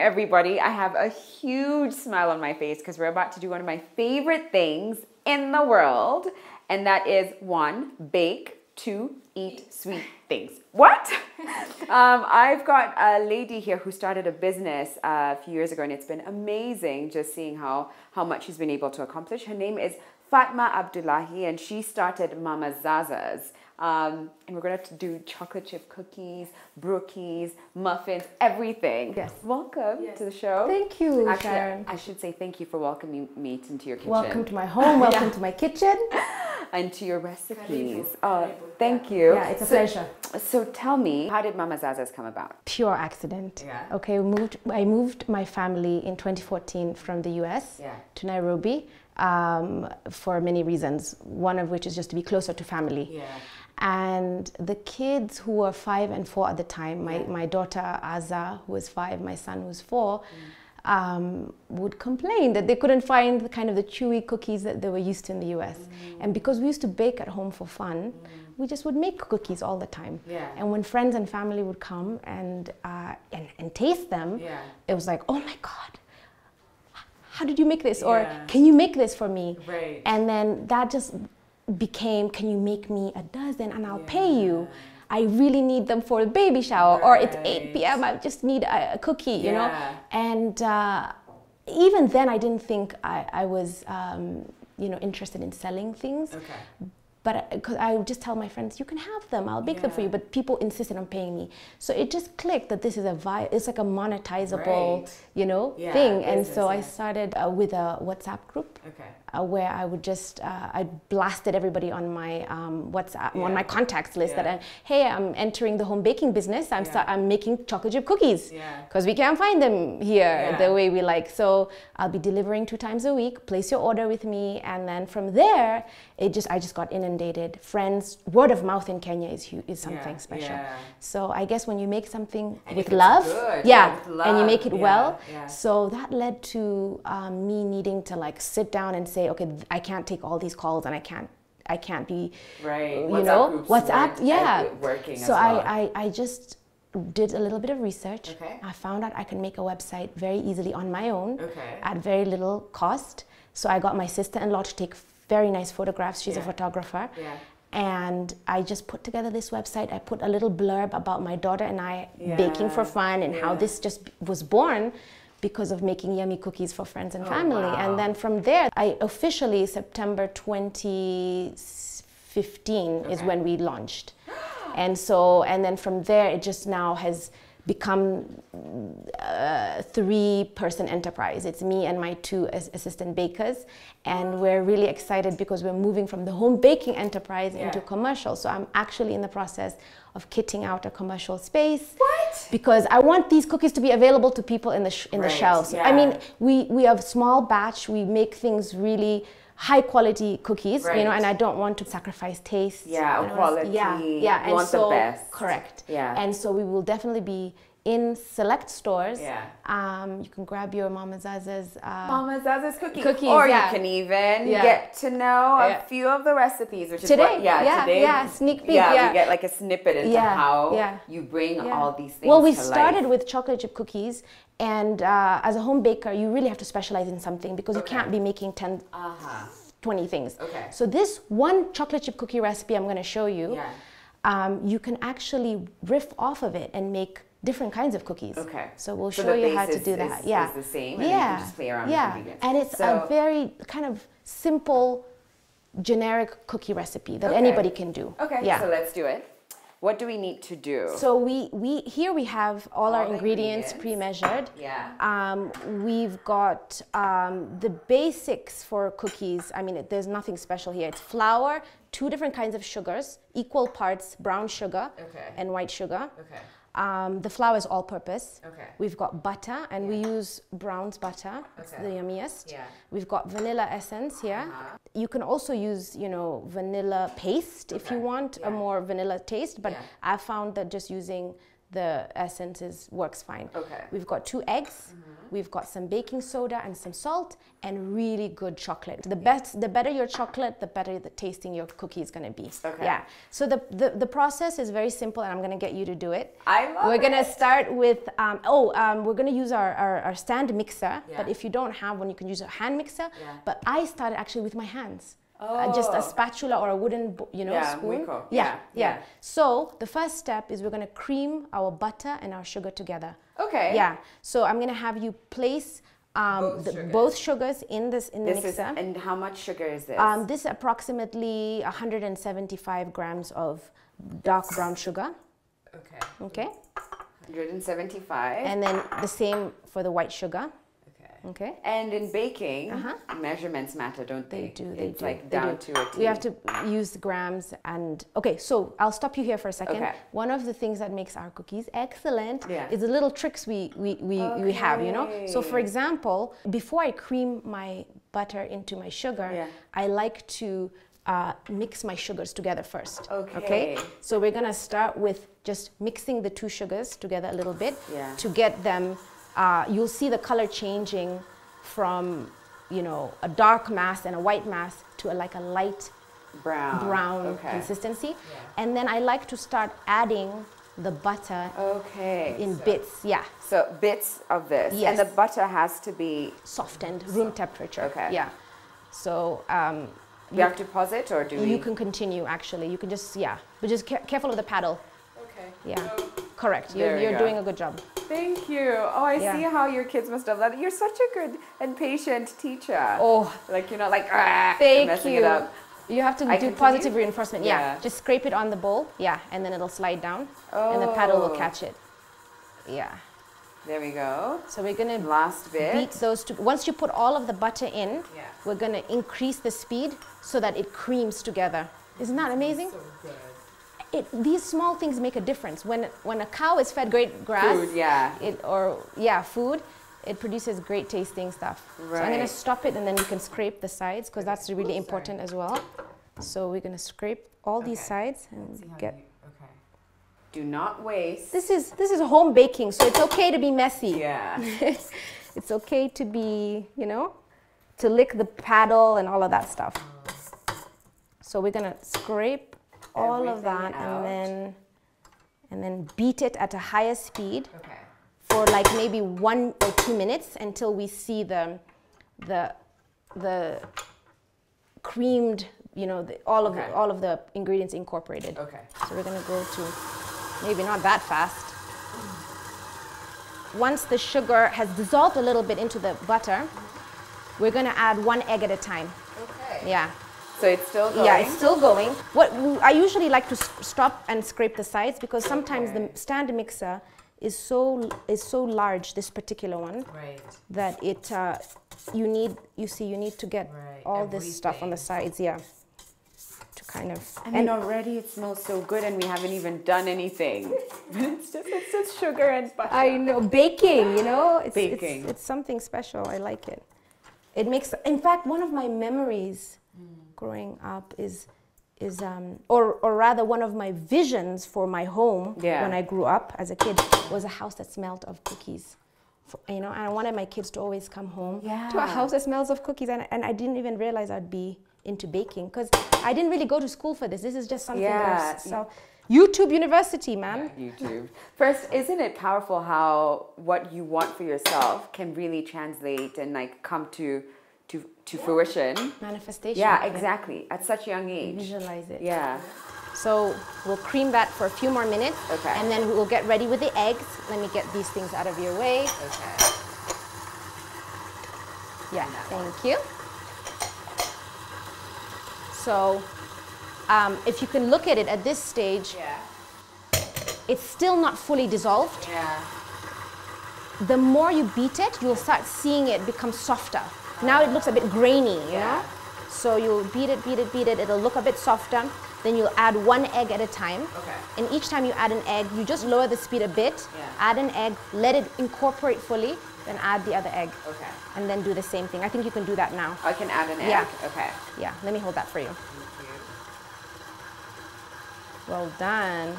everybody. I have a huge smile on my face because we're about to do one of my favorite things in the world, and that is 1, bake, 2, eat sweet things. What? I've got a lady here who started a business a few years ago, and it's been amazing just seeing how much she's been able to accomplish. Her name is Fatma Abdullahi, and she started Mama ZaZa's. And we're going to do chocolate chip cookies, brookies, muffins, everything. Yes. Welcome to the show. Thank you, Actually, Sharon. I should say thank you for welcoming me into your kitchen. Welcome to my home. Welcome to my kitchen. And to your recipes. Thank you. Yeah, it's a pleasure. So tell me, how did Mama ZaZa's come about? Pure accident. Yeah. Okay, I moved my family in 2014 from the US to Nairobi for many reasons. One of which is just to be closer to family. Yeah. And the kids who were 5 and 4 at the time, my daughter Aza, who was 5, my son who was 4, would complain that they couldn't find the kind of the chewy cookies that they were used to in the US. And because we used to bake at home for fun, we just would make cookies all the time. Yeah. And when friends and family would come and taste them, it was like, oh my God, how did you make this? Or can you make this for me? Right. And then that just became, can you make me a dozen and I'll pay you? I really need them for the baby shower, or it's 8 p.m. I just need a cookie, you know? And even then I didn't think I was, you know, interested in selling things. Okay. But because I would just tell my friends, you can have them, I'll bake them for you. But people insisted on paying me. So it just clicked that this is it's like a monetizable, you know, thing. And so I started with a WhatsApp group where I would just, I blasted everybody on my WhatsApp, on my contacts list that, hey, I'm entering the home baking business. I'm making chocolate chip cookies because we can't find them here the way we like. So I'll be delivering 2 times a week, place your order with me. And then from there, I just got inundated. Friends, word of mouth in Kenya is something special. So I guess when you make something with love, and you make it well, so that led to me needing to like sit down and say, okay, I can't take all these calls, and I can't be, you know, WhatsApp, working. So I just did a little bit of research. I found out I can make a website very easily on my own at very little cost. So I got my sister-in-law to take very nice photographs. She's a photographer. And I just put together this website. I put a little blurb about my daughter and I baking for fun, and how this just was born because of making yummy cookies for friends and family. And then from there, I officially, September 2015 is when we launched. And then from there, it just now has become a 3-person enterprise. It's me and my 2 assistant bakers, and we're really excited because we're moving from the home baking enterprise into commercial. So I'm actually in the process of kitting out a commercial space. What? Because I want these cookies to be available to people in the shelves. I mean, we have small batch. We make things really high quality cookies, you know, and I don't want to sacrifice taste. Quality. And want so, the best. Correct. And so we will definitely be in select stores. You can grab your Mama ZaZa's Mama ZaZa's cookies, or you can even get to know a few of the recipes, which is today. Today, sneak peek. We get like a snippet into how you bring all these things. Well, we to started life. with chocolate chip cookies, and as a home baker, you really have to specialize in something because you can't be making 10, 20 things. So this one chocolate chip cookie recipe I'm going to show you, you can actually riff off of it and make different kinds of cookies. So we'll show you how to do that. It's the same, and you can just play around with ingredients. And it's a very kind of simple, generic cookie recipe that anybody can do. So let's do it. What do we need to do? So here we have all our ingredients pre-measured. We've got the basics for cookies. I mean, there's nothing special here. It's flour, 2 different kinds of sugars, equal parts brown sugar and white sugar. The flour is all-purpose. We've got butter, and we use Brown's butter. It's the yummiest. We've got vanilla essence here. You can also use, you know, vanilla paste if you want a more vanilla taste. But I found that just using the essence works fine. Okay. We've got 2 eggs, we've got some baking soda and some salt, and really good chocolate. The better your chocolate, the better the tasting your cookie is gonna be. Okay. Yeah. So the process is very simple, and I'm gonna get you to do it. I love We're gonna it. start with, we're gonna use our stand mixer, Yeah. but if you don't have one, you can use a hand mixer. Yeah. But I started actually with my hands. Oh. Just a spatula or a wooden, spoon. Yeah. So the first step is we're gonna cream our butter and our sugar together. Okay. Yeah. So I'm gonna have you place both sugars in the mixer. And how much sugar is this? This is approximately 175 grams of dark brown sugar. Okay. Okay. 175. And then the same for the white sugar. Okay. And in baking, measurements matter, don't they? They do. It's like down to a T. We have to use grams and, okay, so I'll stop you here for a second. Okay. One of the things that makes our cookies excellent Yeah. is the little tricks we have, you know? So for example, before I cream my butter into my sugar, I like to mix my sugars together first. Okay. So we're gonna start with just mixing the 2 sugars together a little bit to get them. You'll see the color changing from, a dark mass and a white mass to like a light brown consistency. Yeah. And then I like to start adding the butter in bits. Yeah. So bits of this. Yes. And the butter has to be softened, room temperature. Okay. Yeah. So you have to pause it, or do we? You can continue actually. You can just, but just careful of the paddle. Okay. Yeah. Correct. You're doing a good job. Thank you. Oh, I see how your kids must have that. You're such a good and patient teacher. Oh. Like, you're not like, messing you. it up. You have to do positive reinforcement. Yeah. Just scrape it on the bowl. Yeah. And then it'll slide down. And the paddle will catch it. Yeah. There we go. So we're going to last bit. Beat those two. Once you put all of the butter in, we're going to increase the speed so that it creams together. Isn't that amazing? So good. These small things make a difference. When a cow is fed great grass, food, it produces great tasting stuff. Right. So I'm going to stop it, and then you can scrape the sides, because that's really important as well. So we're going to scrape all these sides and get. Do not waste. This is home baking, so it's okay to be messy. Yeah. It's okay to be, to lick the paddle and all of that stuff. So we're going to scrape all of that and then beat it at a higher speed for like maybe 1 or 2 minutes until we see the creamed, all of the ingredients incorporated. Okay. So we're gonna go to maybe not that fast. Once the sugar has dissolved a little bit into the butter, we're gonna add 1 egg at a time. Okay. Yeah. So it's still going? Yeah, it's still going. I usually like to stop and scrape the sides, because sometimes the stand mixer is so large, this particular one, that it you need to get all this stuff on the sides, to kind of. And already it smells so good, and we haven't even done anything. It's just sugar and butter. I know, baking. Baking. It's something special. I like it. It makes. In fact, one of my memories growing up or rather one of my visions for my home when I grew up as a kid was a house that smelled of cookies. And I wanted my kids to always come home to a house that smells of cookies, and I didn't even realize I'd be into baking, because I didn't really go to school for this. This is just something that so YouTube University, man. Yeah, YouTube. First, isn't it powerful how what you want for yourself can really translate and like come to fruition? Manifestation. Yeah, exactly. At such a young age. Visualize it. Yeah. So we'll cream that for a few more minutes. Okay. And then we'll get ready with the eggs. Let me get these things out of your way. Okay. Yeah, thank you. So if you can look at it at this stage, it's still not fully dissolved. Yeah. The more you beat it, you'll start seeing it become softer. Now it looks a bit grainy, you know? So you'll beat it, it'll look a bit softer. Then you'll add 1 egg at a time. Okay. And each time you add an egg, you just lower the speed a bit, add an egg, let it incorporate fully, then add the other egg. Okay. And then do the same thing. I think you can do that now. I can add an egg? Yeah. Okay. Yeah, let me hold that for you. Thank you. Well done.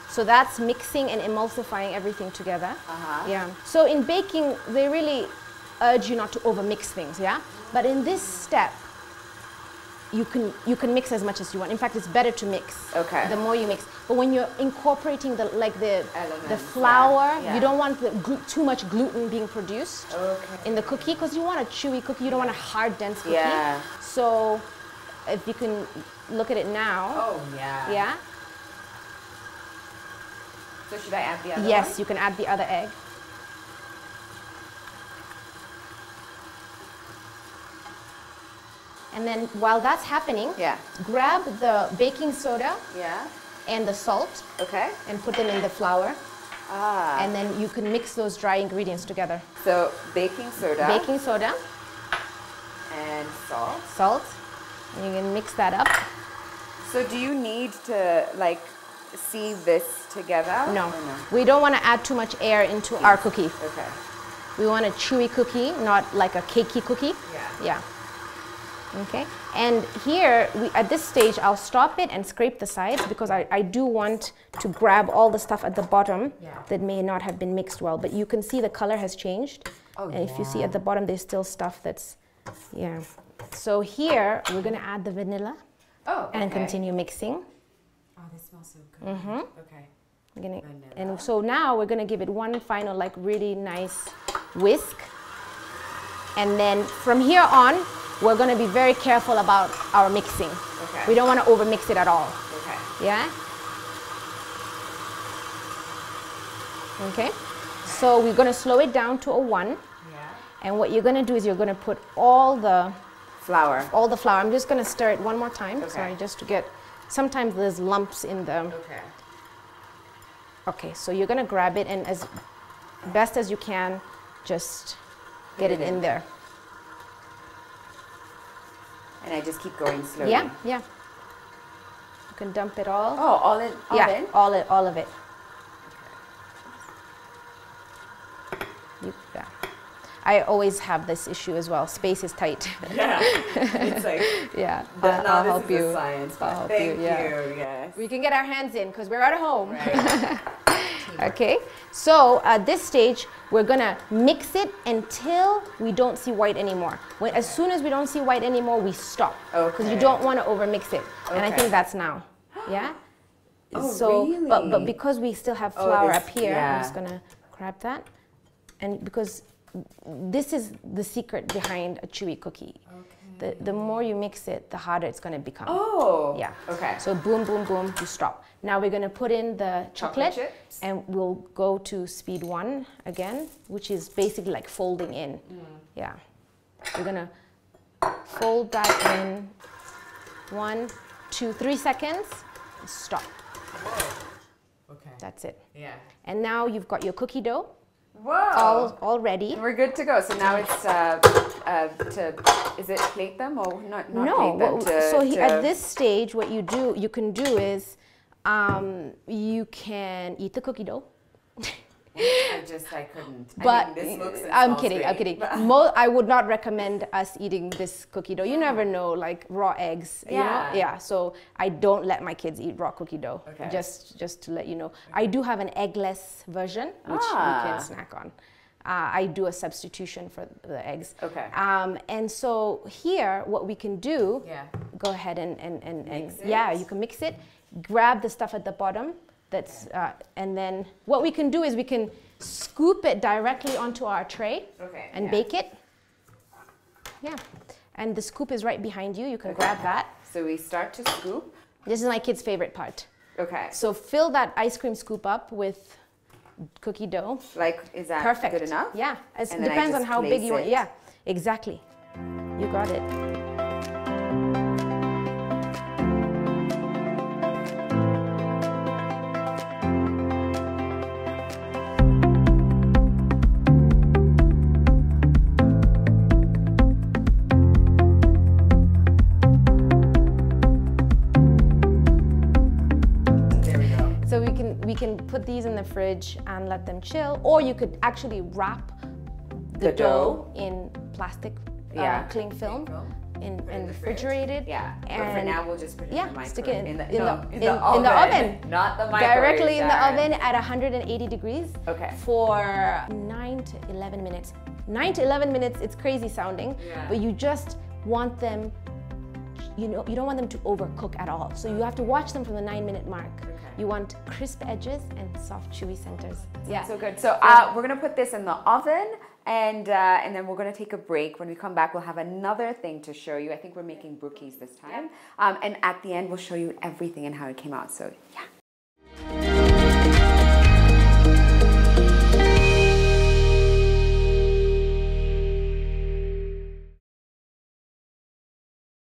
So that's mixing and emulsifying everything together. Uh-huh. Yeah. So in baking, they really urge you not to overmix things, yeah? But in this step, you can mix as much as you want. In fact, it's better to mix. Okay. The more you mix. But when you're incorporating the Elements, flour, yeah. you don't want too much gluten being produced in the cookie, because you want a chewy cookie. You don't want a hard, dense cookie. Yeah. So if you can look at it now. Oh, yeah. Yeah. So should I add the other one? Yes, you can add the other egg. And then while that's happening, Yeah. grab the baking soda Yeah. and the salt Okay. and put them in the flour. Ah. And then you can mix those dry ingredients together. So baking soda. Baking soda, And salt. salt, and you can mix that up. So do you need to like sieve this together? No, Or no? we don't want to add too much air into our cookie. Okay. We want a chewy cookie, not like a cakey cookie. Yeah. Yeah. Okay. And here, at this stage, I'll stop it and scrape the sides, because I do want to grab all the stuff at the bottom that may not have been mixed well. But you can see the color has changed. Oh, and if you see at the bottom, there's still stuff that's, yeah. So here, we're going to add the vanilla and continue mixing. Oh, this smells so good. Mm-hmm. Okay. And so now we're going to give it one final, like, really nice whisk. And then from here on, we're going to be very careful about our mixing. Okay. We don't want to overmix it at all. Okay. Yeah? Okay. So we're going to slow it down to a 1. Yeah. And what you're going to do is you're going to put all the Flour. I'm just going to stir it one more time. Okay. Sorry, just to get, sometimes there's lumps in the. Okay. Okay, so you're going to grab it and as best as you can, just get it in there. And I just keep going slowly. Yeah, yeah. You can dump it all. Oh, all in? All of it. Yeah. I always have this issue as well. Space is tight. Yeah. It's like, yeah. but now I'll this help is you. a science. I'll help Thank you, yeah. yes. We can get our hands in because we're at home. Right. Okay, so at this stage, we're gonna mix it until we don't see white anymore. As soon as we don't see white anymore, we stop. Because you don't want to overmix it. And I think that's now. Yeah? Oh, so, really? But because we still have flour up here, yeah. I'm just gonna grab that. And because this is the secret behind a chewy cookie. Okay. The more you mix it, the harder it's gonna become. Oh. Yeah. Okay. So boom, boom, boom, you stop. Now we're gonna put in the chocolate chips. and we'll go to speed 1 again, which is basically like folding in. Yeah. We're gonna fold that in 1, 2, 3 seconds, and stop. Whoa. Okay. That's it. Yeah. And now you've got your cookie dough. Whoa. All ready. We're good to go. So now it's is it plate them or not No. plate them? So at this stage, what you can do is you can eat the cookie dough. I couldn't. But I mean, this looks, I'm kidding. I would not recommend us eating this cookie dough. You never know, like raw eggs. Yeah. You know? Yeah. So I don't let my kids eat raw cookie dough. Okay. Just to let you know. I do have an eggless version, which you can snack on. I do a substitution for the eggs. Okay. And so here, what we can do. Yeah. Go ahead and mix it? Yeah, you can mix it. Grab the stuff at the bottom. That's and then what we can do is we can scoop it directly onto our tray and bake it. Yeah, and the scoop is right behind you. You can grab that. So we start to scoop. This is my kid's favorite part. Okay. So fill that ice cream scoop up with cookie dough. Like, is that Perfect. good enough? Yeah, it And then I depends on just how big place you want. it. Yeah, exactly. You got it. We can put these in the fridge and let them chill, or you could actually wrap the dough in plastic cling film and refrigerated. Yeah. And but for now, we'll just put it in the microwave. stick it in the oven. Not the microwave. Directly in the oven at 180 degrees. Okay. For 9 to 11 minutes. 9 to 11 minutes, it's crazy sounding, but you just want them, you don't want them to overcook at all. So you have to watch them from the 9-minute mark. Okay. You want crisp edges and soft, chewy centers. Yeah. So good. So we're gonna put this in the oven, and then we're gonna take a break. When we come back, we'll have another thing to show you. I think we're making brookies this time. And at the end, we'll show you everything and how it came out. So yeah.